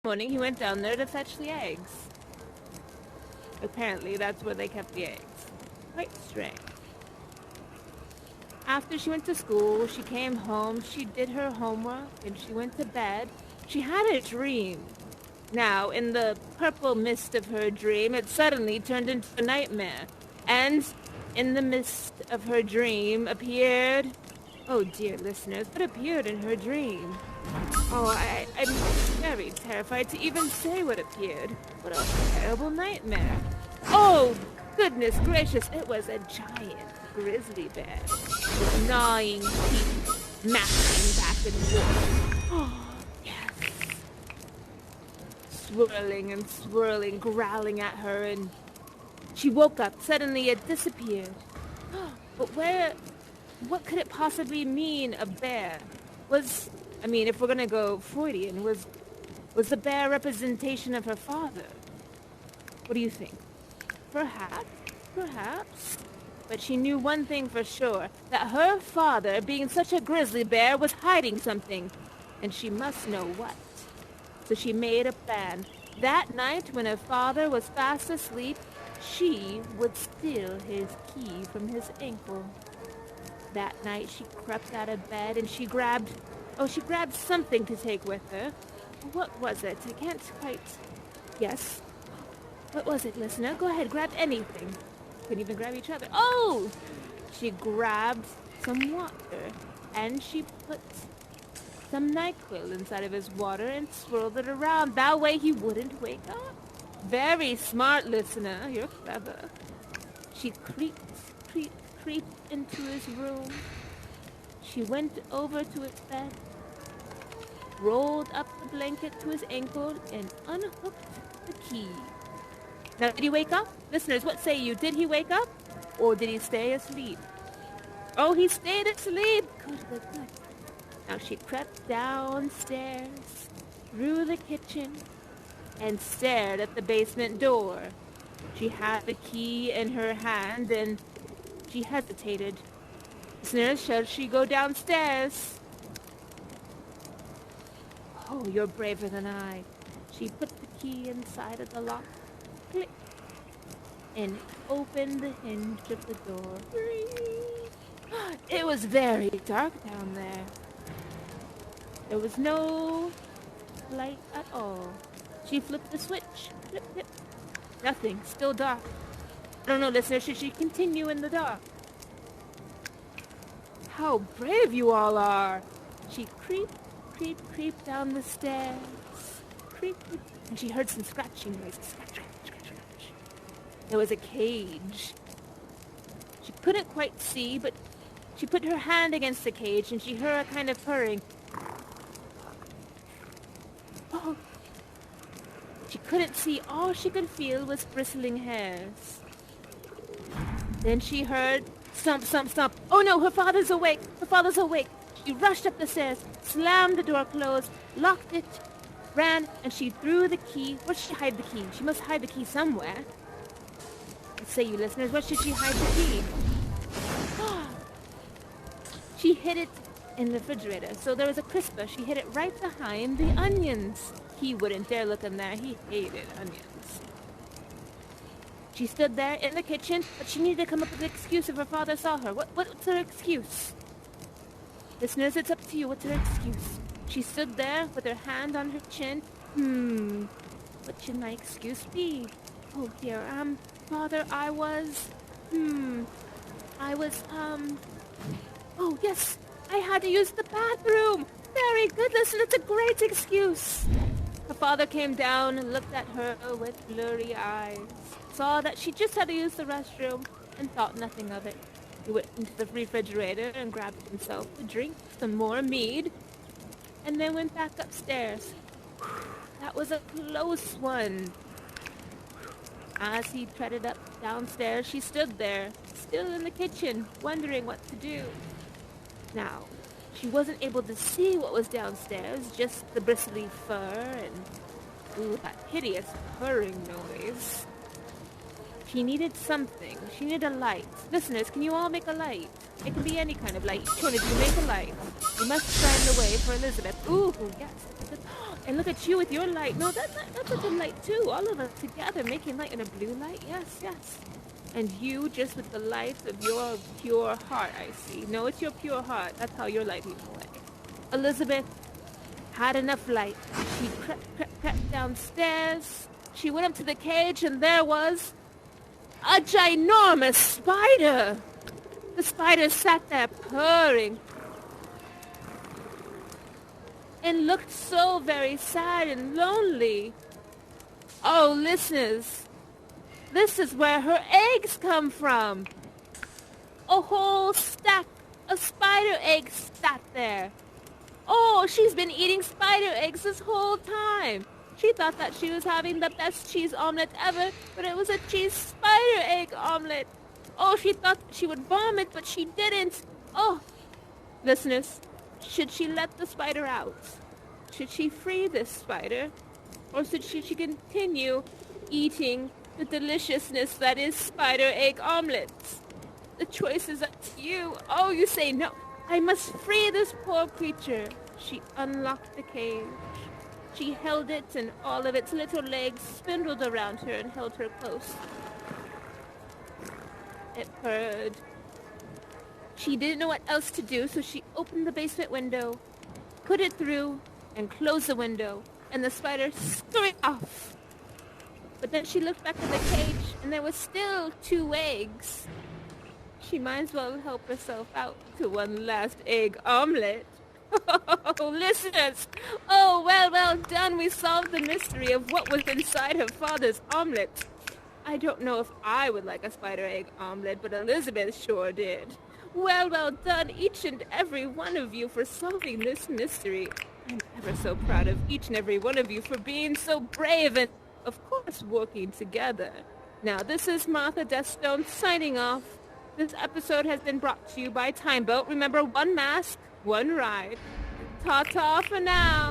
Morning, he went down there to fetch the eggs. Apparently, that's where they kept the eggs. Quite strange. After she went to school, she came home, she did her homework, and she went to bed. She had a dream. Now, in the purple mist of her dream, it suddenly turned into a nightmare. And in the mist of her dream appeared... Oh, dear listeners, what appeared in her dream? Oh, I'm very terrified to even say what appeared. What a terrible nightmare. Oh, goodness gracious, it was a giant grizzly bear with gnawing teeth, mashing back and forth. Oh, yes. Swirling and swirling, growling at her, and she woke up. Suddenly it disappeared. But what could it possibly mean, a bear? If we're gonna go Freudian, was the bear a representation of her father? What do you think? Perhaps. But she knew one thing for sure, that her father, being such a grizzly bear, was hiding something, and she must know what. So she made a plan. That night, when her father was fast asleep, she would steal his key from his ankle. That night, she crept out of bed and she grabbed something to take with her. What was it? I can't quite... Yes. What was it, listener? Go ahead, grab anything. Couldn't even grab each other. Oh! She grabbed some water and she put some NyQuil inside of his water and swirled it around. That way he wouldn't wake up. Very smart, listener. You're clever. She creeped into his room. She went over to his bed, rolled up the blanket to his ankle, and unhooked the key. Now, did he wake up? Listeners, what say you? Did he wake up? Or did he stay asleep? Oh, he stayed asleep. Good. Now, she crept downstairs, through the kitchen, and stared at the basement door. She had the key in her hand, and she hesitated. Listeners, shall she go downstairs? Oh, you're braver than I. She put the key inside of the lock, click, and opened the hinge of the door. It was very dark down there. There was no light at all. She flipped the switch. Flip. Nothing. Still dark. I don't know, listeners. Should she continue in the dark? How brave you all are. She creeped down the stairs. Creep. And she heard some scratching noises. Scratch. There was a cage. She couldn't quite see, but she put her hand against the cage and she heard a kind of purring. Oh. She couldn't see. All she could feel was bristling hairs. Then she heard stomp. Oh no, her father's awake. She rushed up the stairs, slammed the door closed, locked it, ran, and she threw the key. Where should she hide the key? She must hide the key somewhere. Let's say, you listeners, where should she hide the key? She hid it in the refrigerator. So there was a crisper. She hid it right behind the onions. He wouldn't dare look in there. He hated onions. She stood there in the kitchen, but she needed to come up with an excuse if her father saw her. What's her excuse? Listeners, it's up to you. What's her excuse? She stood there with her hand on her chin. What should my excuse be? Oh dear, Father, oh yes, I had to use the bathroom. Very good, listen, it's a great excuse. Her father came down and looked at her with blurry eyes, saw that she just had to use the restroom, and thought nothing of it. He went into the refrigerator and grabbed himself a drink, some more mead, and then went back upstairs. That was a close one. As he treaded up downstairs, she stood there, still in the kitchen, wondering what to do. Now, she wasn't able to see what was downstairs, just the bristly fur and that hideous purring noise. She needed something. She needed a light. Listeners, can you all make a light? It can be any kind of light. Each one of you make a light. You must shine the way for Elizabeth. Ooh, yes. And look at you with your light. No, that's a dim light too. All of us together making light in a blue light. Yes, yes. And you just with the light of your pure heart, I see. No, it's your pure heart. That's how your light leads away. Elizabeth had enough light. She crept downstairs. She went up to the cage, and there was a ginormous spider. The spider sat there purring and looked so very sad and lonely. Oh, listeners, this is where her eggs come from. A whole stack of spider eggs sat there. Oh, she's been eating spider eggs this whole time. She thought that she was having the best cheese omelet ever, but it was a cheese spider egg omelet. Oh, she thought she would vomit, but she didn't. Oh, listeners, should she let the spider out? Should she free this spider? Or should she continue eating the deliciousness that is spider egg omelets? The choice is up to you. Oh, you say no. I must free this poor creature. She unlocked the cage. She held it, and all of its little legs spindled around her and held her close. It purred. She didn't know what else to do, so she opened the basement window, put it through, and closed the window, and the spider scurried off. But then she looked back at the cage, and there was still 2 eggs. She might as well help herself out to one last egg omelet. Oh, listeners! Oh, well done. We solved the mystery of what was inside her father's omelet. I don't know if I would like a spider egg omelet, but Elizabeth sure did. Well done, each and every one of you, for solving this mystery. I'm ever so proud of each and every one of you for being so brave and, of course, working together. Now, this is Martha Deathstone signing off. This episode has been brought to you by Time Boat. Remember, 1 mask, 1 ride. Ta-ta for now.